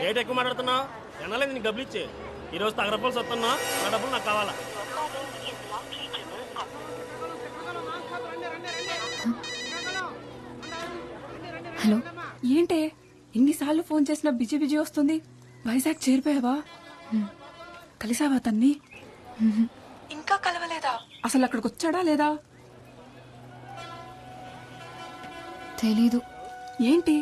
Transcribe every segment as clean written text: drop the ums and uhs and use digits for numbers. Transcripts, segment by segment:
Rate ఎక్కువ మాట్లాడుతున్నావు ఎన్నాలేదు నీకు డబ్బులు ఇచ్చే ఈరోజు తగరపాలు వస్తున్నా నా డబ్బులు నాకు కావాలా. హలో, ఏంటే ఎన్నిసార్లు ఫోన్ చేసినా బిజీ బిజీ వస్తుంది. వైజాగ్ చేరిపోయావా? కలిసావా తన్ని? ఇంకా కలవలేదా? అసలు అక్కడికి వచ్చాడా లేదా? తెలీదు. ఏంటి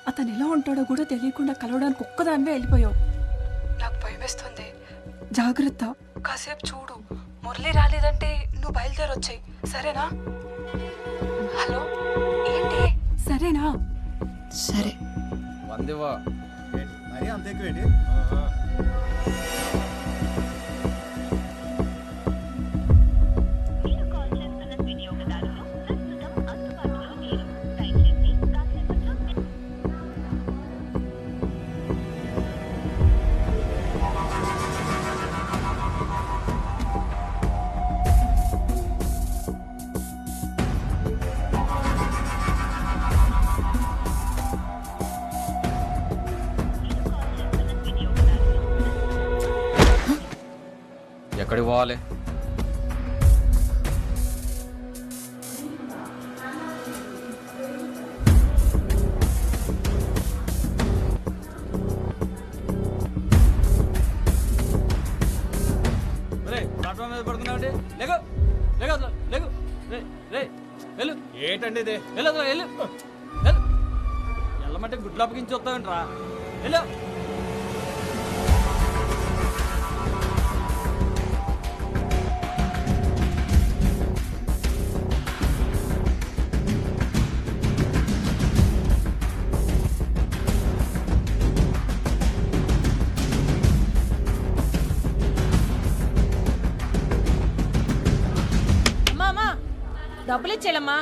అతను ఎలా ఉంటాడో కూడా తెలియకుండా కలవడానికి ఒక్కదానివే వెళ్ళిపోయావు. నాకు భయమేస్తుంది. జాగ్రత్త, కాసేపు చూడు. మురళి రాలేదంటే నువ్వు బయలుదేరొచ్చాయి, సరేనా? హలో, ఏంటి సరేనా? సరే. వందివా మరి అంత ఎక్కువేంటి? ఎక్కడికి పోవాలి? ప్లాట్ఫామ్ మీద పడుతున్నావు. లేగు లేగు లేగు. వెళ్ళు. ఏంటండి ఇది? వెళ్ళు వెళ్ళు. వెళ్ళమంటే గుడ్లు అప్పగించి వస్తావేంట్రా? వెళ్ళు. డబ్బులు ఇచ్చేలమ్మా.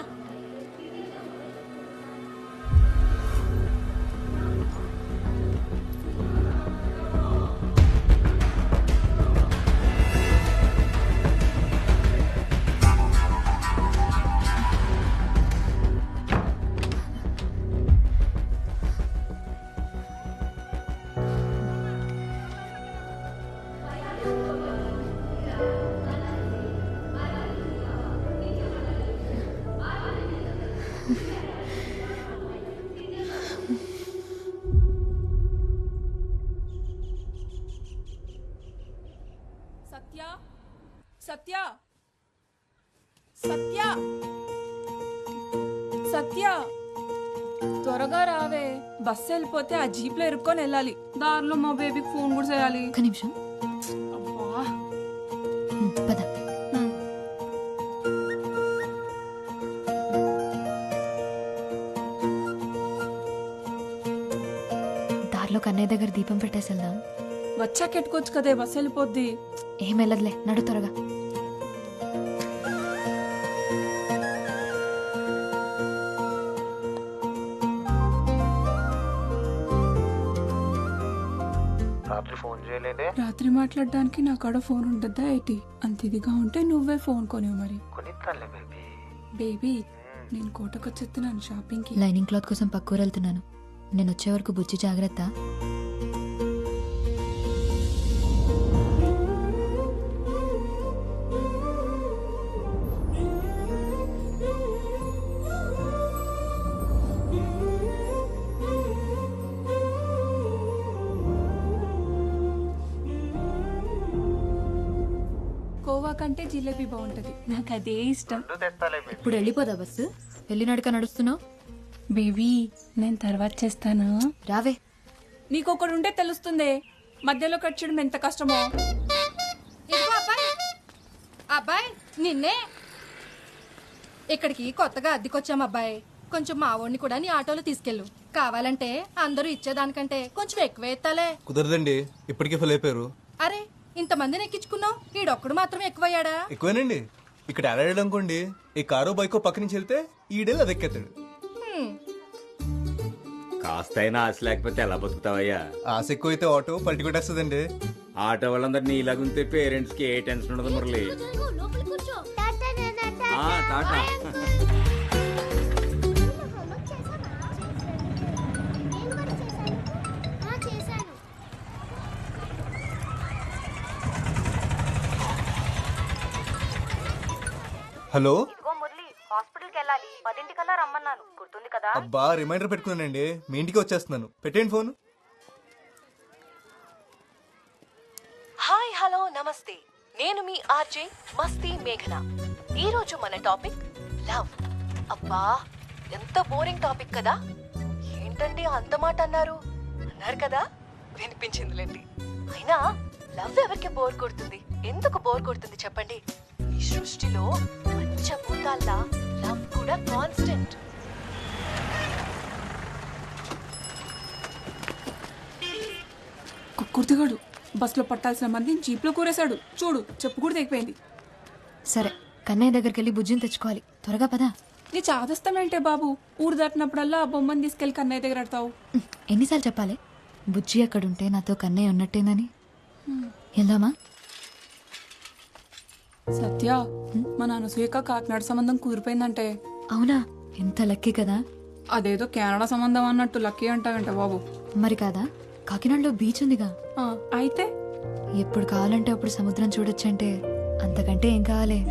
సత్య, సత్య, సత్య, సత్య, త్వరగా రావే. బస్సు వెళ్ళిపోతే ఆ జీప్ లో ఇరుక్కొని వెళ్ళాలి. దారిలో మా బేబీకి ఫోన్ కూడా చేయాలి. ఒక్క నిమిషం. అబ్బా, పద. దారిలో కన్నయ్య దగ్గర దీపం పెట్టేసి వెళ్దాం. వచ్చాక ఎట్టుకోవచ్చు కదే, బస్సు వెళ్ళిపోద్ది. ఏం వెళ్ళదులే, నడు త్వరగా. రాత్రి ఫోన్ చేయలేదే? రాత్రి మాట్లాడడానికి నా కాడ ఫోన్ ఉండద్దా ఏంటి? అంత ఇదిగా ఉంటే నువ్వే ఫోన్ కొనివు మరి. కొనిస్తానులే బేబీ. బేబీ, నేను కోటకొచ్చేస్తున్నాను షాపింగ్ కి. లైనింగ్ క్లాత్ కోసం పక్కూరు వెళ్తున్నాను. నేను వచ్చే వరకు బుజ్జి జాగ్రత్త. కోవా కంటే జిలేబీ బాగుంటది, నాకు అదే ఇష్టం. ఇప్పుడు వెళ్ళిపోదా బస్సు? వెళ్ళి నడక నడుస్తున్నావు. బేబీ, నేను తర్వాత చేస్తాను. రావే. నీకు ఒకడు ఉంటే తెలుస్తుంది మధ్యలో కట్ చేయడం ఎంత కష్టమో. ఇదిగో అబ్బాయి, అబ్బాయి నిన్నే. ఇక్కడికి కొత్తగా అద్దెకొచ్చాం అబ్బాయి. కొంచెం మా వాడిని కూడా నీ ఆటోలో తీసుకెళ్ళు. కావాలంటే అందరూ ఇచ్చేదానికంటే కొంచెం ఎక్కువ ఎత్తాలే. కుదరదండి, ఇప్పటికే ఫుల్ అయిపోయారు. అరే, ఇంతమందిని ఎక్కించుకున్నావు, ఈడొక్కడు మాత్రం ఎక్కువయ్యాడా? ఎక్కువేనండి. ఇక్కడ ఎలాడాడు అనుకోండి, ఈ కారో బైకో పక్క నుంచి వెళ్తే ఈడే అది ఎక్కేస్తాడు. కాస్తైనా ఆశ లేకపోతే ఎలా బతుకుతావయ్యా? ఆశ ఎక్కువైతే ఆటో పల్టి కొట్టేస్తుందండి. ఆటో వాళ్ళందరినీ ఇలాగుంటే పేరెంట్స్ కి ఏ టెన్షన్ ఉండదు మురళి. టాటా. హలో ఇదిగో మురళి హాస్పిటల్కి వెళ్ళాలి 10 రమ్మన్నాను గుర్తుంది కదా. అబ్బా రిమైండర్ పెట్టుకున్నానండి, మీ ఇంటికి వచ్చేస్తున్నాను. పెట్టేయండి ఫోన్. హాయ్ హలో నమస్తే, నేను మీ ఆర్జే మస్తీ మేఘన. ఈ రోజు మన టాపిక్ లవ్. అబ్బా ఎంత బోరింగ్ టాపిక్ కదా. ఏంటండి అంత మాట అన్నారు కదా, వినిపించిందిలేండి. అయినా లవ్ ఎవరికి బోర్ కొడుతుంది, ఎందుకు బోర్ కొడుతుంది చెప్పండి. ఈ సృష్టిలో పంచభూతాల్లా లవ్ కూడా కాన్స్టెంట్. కుర్తిగాడు బస్సులో పట్టాల్సిన మందిని జీప్లో కూరేశాడు. చూడు చెప్పు కూడా తెగిపోయింది. సరే కన్నయ్య దగ్గరికి వెళ్ళి బుజ్జిని తెచ్చుకోవాలి, త్వరగా పదా. నీ చాదస్తామేంటే బాబు, ఊరు దాటినప్పుడల్లా ఆ బొమ్మని తీసుకెళ్లి కన్నయ్య దగ్గర ఆడతావు. ఎన్నిసార్లు చెప్పాలి బుజ్జి అక్కడుంటే నాతో కన్నయ్య ఉన్నట్టేనని. వెళ్దామా? సత్య, మా నాన్న సూయక కాకినాడ సంబంధం కుదిరిపోయిందంటే. అవునా, ఎంత లక్కీ కదా. అదేదో కెనడా సంబంధం అన్నట్టు లక్కీ అంటావంట బాబు. మరి కాదా, కాకినాడలో బీచ్ ఉందిగా. అయితే ఎప్పుడు కావాలంటే అప్పుడు సముద్రం చూడొచ్చంటే అంతకంటే ఏం కావాలి.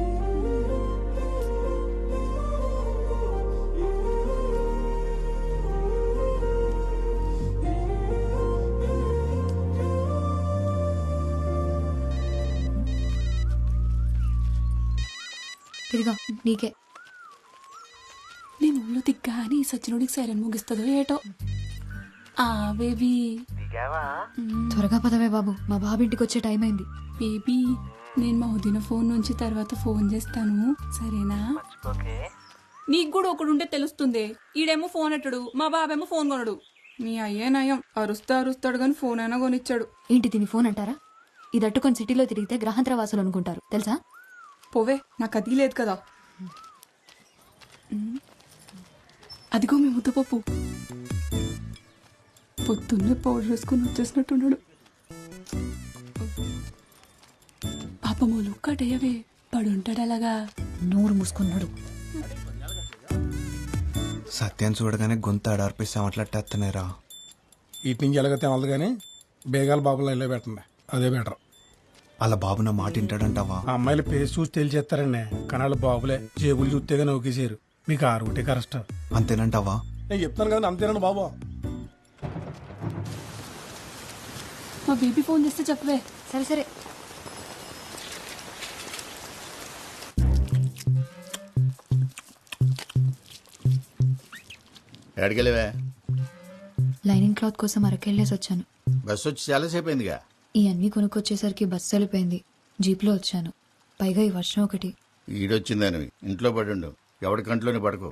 ఇదిగో నీకే. నేను ఊళ్ళో దిగ్గా అని సచ్చినోడికి సైరన్ ముగిస్తుందో ఏటో. ఆ బేబీ త్వరగా పదవే బాబు, మా బాబు ఇంటికి వచ్చే టైం అయింది. బేబీ, నేను మా వదిన ఫోన్ నుంచి తర్వాత ఫోన్ చేస్తాను, సరేనా? నీకు కూడా ఒకడుంటే తెలుస్తుంది. ఈడేమో ఫోన్ ఎట్టడు, మా బాబేమో ఫోన్ కొనడు. నీ అయ్యే నయం, అరుస్తాడు కానీ ఫోన్ అయినా కొనిచ్చాడు. ఏంటి దీని ఫోన్ అంటారా? ఇది అట్టుకొని సిటీలో తిరిగితే గ్రహాంతర వాసులు అనుకుంటారు తెలుసా. పోవే, నాకు అది లేదు కదా. అదిగో మీ ముద్దపప్పు పొద్దున్నే పౌడర్ వేసుకుని వచ్చేసినట్టున్నాడు. పాపమోలు ఒక్కటేయవే, పడుంటాడు అలాగా. నోరు మూసుకున్నాడు. సత్యాన్ని చూడగానే గొంతు ఆడార్పిస్తామట్లట్టేస్తున్నారా. ఇటు నుంచి ఎలాగైతే వెళ్ళదు కానీ బేగాల బాబులో వెళ్ళే పెట్టండి, అదే బెటర్. అలా బాబు నా మాట వింటాడంటావా? ఆ అమ్మాయిల పేస్ చూసి తెలిచేస్తారండి, కానీ వాళ్ళ బాబులే జేబులు చూస్తేగా నౌకేసారు. మీకు ఆ రూటే కరెక్ట్. అంతేనంటావా? నేను చెప్తాను కదా, అంతేనండి బాబు. మా బేబీ ఫోన్ చేస్తే చెప్పవే. సరే సరే. ఎక్కడికెళ్ళవే? లైనింగ్ క్లాత్ కోసం అరకెళ్ళేసి వచ్చాను. బస్సు వచ్చి చాలాసేపు అయిందిగా. ఈ అన్ని కొనుక్కొచ్చేసరికి బస్సు వెళ్ళిపోయింది. జీప్లో వచ్చాను, పైగా ఈ వర్షం ఒకటి. ఈడొచ్చిందని ఇంట్లో పడుండు, ఎవడి కంట్లోనే పడుకో.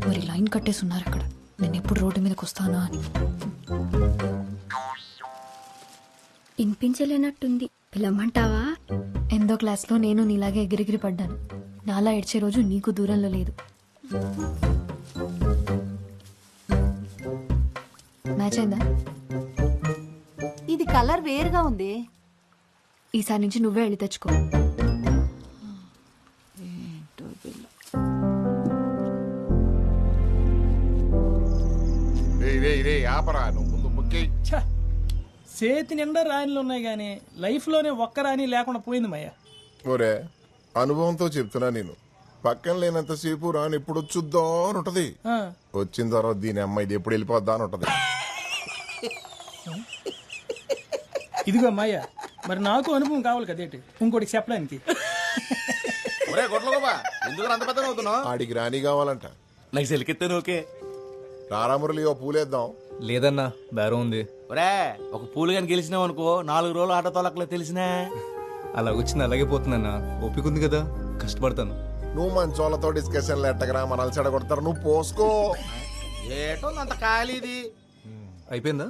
మరి లైన్ కట్టేసి ఉన్నారు అక్కడ, నేను ఎప్పుడు రోడ్డు మీదకి వస్తానా అని. వినిపించలేనట్టుంది, పిలవమంటావా? ఎందో క్లాస్లో నేను నీలాగే ఎగిరిగిరి పడ్డాను. నాలా ఏడ్చే రోజు నీకు దూరంలో లేదు. మ్యాచ్ అయిందా? ఇది కలర్ వేరుగా ఉంది. ఈసారి నుంచి నువ్వే వెళ్ళి తెచ్చుకో. చేతి నిండా రాణిలు ఉన్నాయి కానీ లైఫ్ లోనే ఒక్క రాణి లేకుండా పోయింది మయ్య. ఒరే, అనుభవంతో చెప్తున్నా, నేను పక్కన లేనంతసేపు రాని ఎప్పుడు వచ్చుద్దాం అని ఉంటది. వచ్చిన తర్వాత దీని అమ్మాయి ఇది ఎప్పుడు వెళ్ళిపోద్దా అని ఉంటది. ఇదిగో మాయ, మరి నాకు అనుభవం కావాలి కదేటి ఇంకోటి చెప్పడానికి. ఆడికి రాణి కావాలంట. నాకు సెలికెత్తాను. ఓకే రారామురళి, ఓ పూలేద్దాం. లేదన్నా, బేరం ఉంది. ఒరే, ఒక పూలు కానీ గెలిచినావు అనుకో, 4 రోజులు ఆటో తొలకలే తెలిసినా. అలా వచ్చింది అలాగే పోతుందన్నా, ఓపిక ఉంది కదా, కష్టపడతాను. నువ్వు మంచోళ్ళతో డిస్కషన్లు ఎట్టగరా, మనల్ని చెడగొడతారు. నువ్వు పోసుకో. ఏటో అంత ఖాళీది. అయిపోయిందా?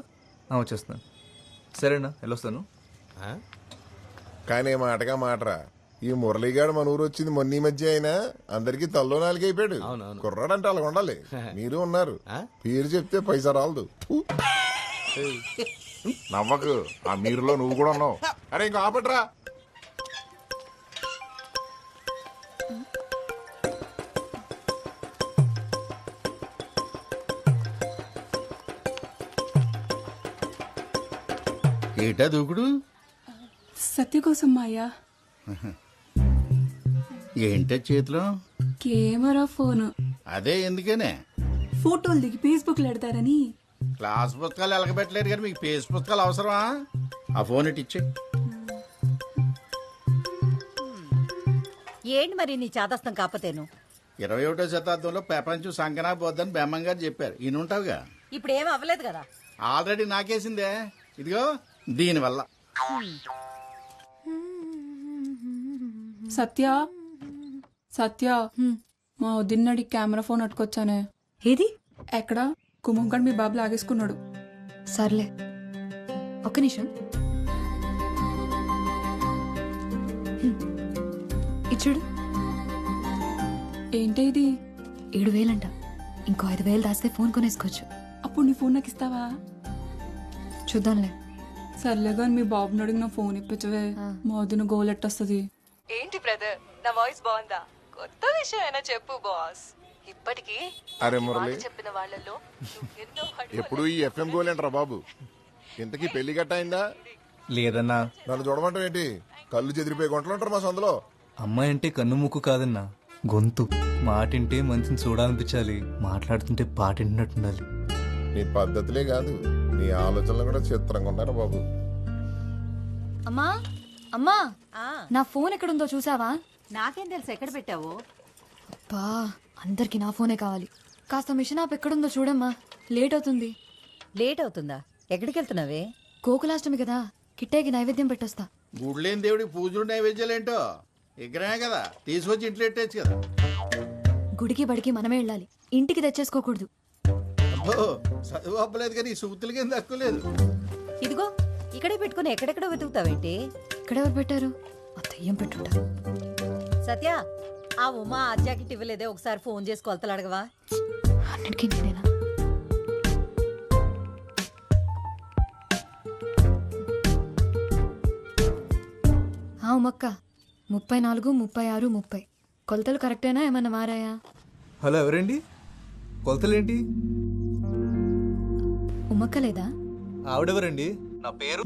వచ్చేస్తున్నాను. సరేనా, వెళ్ళొస్తాను. కానీ మాటగా మాటరా, ఈ మురళీగాడు మన ఊరు వచ్చింది మొన్న ఈ మధ్య అయినా అందరికి తల్లో నాలుగు అయిపోయాడు. కుర్రాడంటే అలా ఉండాలి. మీరు ఉన్నారు, పేరు చెప్తే పైసా రాలదు. నవ్వకు, ఆ మీరులో నువ్వు కూడా ఉన్నావు. అరే ఇంకా ఆపట్రా. ఏటా దూకుడు? సత్య కోసం మాయా. ఏంటే చేతిలో? Camera phone. అదే ఎందుకనే? ఫోటోలు దిగి ఫేస్బుక్ లో పెడతారని. క్లాస్ పుస్తకాలు ఎలకబెట్టలేరు కానీ మీకు పేజ్ పుస్తకాలు అవసరమా? ఆ ఫోన్ ఇటు ఇచ్చే. ఏంటి మరి నీ చేదస్తం కాకపోతేను? 21వ శతాబ్దంలో ప్రపంచం సంకనా పోద్దని బెమ్మం గారు చెప్పారు. ఈయన ఉంటావుగా. ఇప్పుడు ఏం అవ్వలేదు కదా. ఆల్రెడీ నాకేసిందే. ఇదిగో దీనివల్ల. సత్య సత్య, మా వదిన్నడి కెమెరా ఫోన్ అట్టుకొచ్చానే. ఏది? ఎక్కడ? కుమంకడ్ మీ బాబు లాగేసుకున్నాడు. సర్లే, ఒక్క నిమిషం. ఇచ్చుడు. ఏంటి ఇది? 7,000 అంట. ఇంకో 5,000 దాస్తే ఫోన్ కొనేసుకోవచ్చు. అప్పుడు నీ ఫోన్ నాకు ఇస్తావా? చూద్దాంలే. సర్లే కానీ మీ బాబుని అడిగిన ఫోన్ ఇప్పించవే. మా వదిన గోల్ ఎట్టొస్తుంది. ఏంటి బ్రదర్, నా వాయిస్ బాగుందా? కొత్త విషయం అయినా చెప్పు బాస్. ఇప్పటికీ అరే మురళి, చెప్పిన వాళ్ళలో ఎన్నో ఎప్పుడు ఈ ఎఫ్ఎం గోలేంట్రా బాబు? ఇంతకీ పెళ్లి గట్ట అయిందా? లేదన్నా. నన్ను చూడమంటావు ఏంటి? కళ్ళు చెదిరిపోయి గుంటలు ఉంటారు మా సందులో. అమ్మాయి అంటే కన్ను ముక్కు కాదన్నా, గొంతు. మాటింటే మనిషిని చూడాలనిపించాలి, మాట్లాడుతుంటే పాట వింటున్నట్టుండాలి. నీ పద్ధతులే కాదు, నీ ఆలోచనలు కూడా చిత్రంగా ఉన్నారు బాబు. అమ్మా అమ్మా, నా ఫోన్ ఎక్కడుందో చూసావా? నాకేం తెలుసు ఎక్కడ పెట్టావు? అబ్బా, అందరికి నా ఫోనే కావాలి. కాస్త మిషన్ ఆప్ ఎక్కడుందో చూడమ్మా, లేట్ అవుతుంది. లేట్ అవుతుందా? ఎక్కడికి వెళ్తున్నావే? గోకులాష్టమి కదా, కిట్టేకి నైవేద్యం పెట్టొస్తా. గుడ్లేని దేవుడికి పూజలు నైవేద్యాలేంటో విగ్రహమే కదా, తీసుకొచ్చి ఇంట్లో పెట్టేచ్చు కదా. గుడికి బడికి మనమే వెళ్ళాలి, ఇంటికి తెచ్చేసుకోకూడదు. అబ్బో, చదువు అప్పలేదు కానీ ఈ సూతులకి ఏం తక్కువ లేదు. ఇదిగో ఇక్కడే పెట్టుకుని ఎక్కడెక్కడో వెతుకుతావేంటి? ఇక్కడెవరు పెట్టారు? ఆ దయ్యం పెట్టుంటారు. సత్య, ఆ ఉమా ఆ జాకెట్ ఇవ్వలేదే, ఒకసారి ఫోన్ చేసి కొలతలు అడగవా? అన్నిటికీ నేనేనా? ఉమ్మక్క, 34, 36, 30 కొలతలు కరెక్టేనా? ఏమన్నా మారాయా? హలో, ఎవరండి? కొలతలేంటి? ఉమ్మక్క లేదా? ఆవిడెవరండి? నా పేరు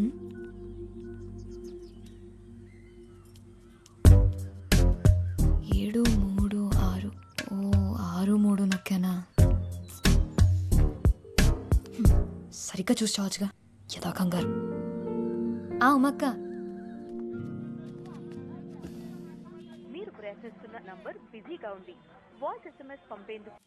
7, 3, 6. ఓ, 6, 3 నొక్కానా? సరిగ్గా చూసి చావచ్చుగా, యథా కంగారు. ఉమ్మక్క, మీరు ప్రయత్నిస్తున్న నంబర్ బిజీగా ఉంది. Voice SMS పంపేందుకు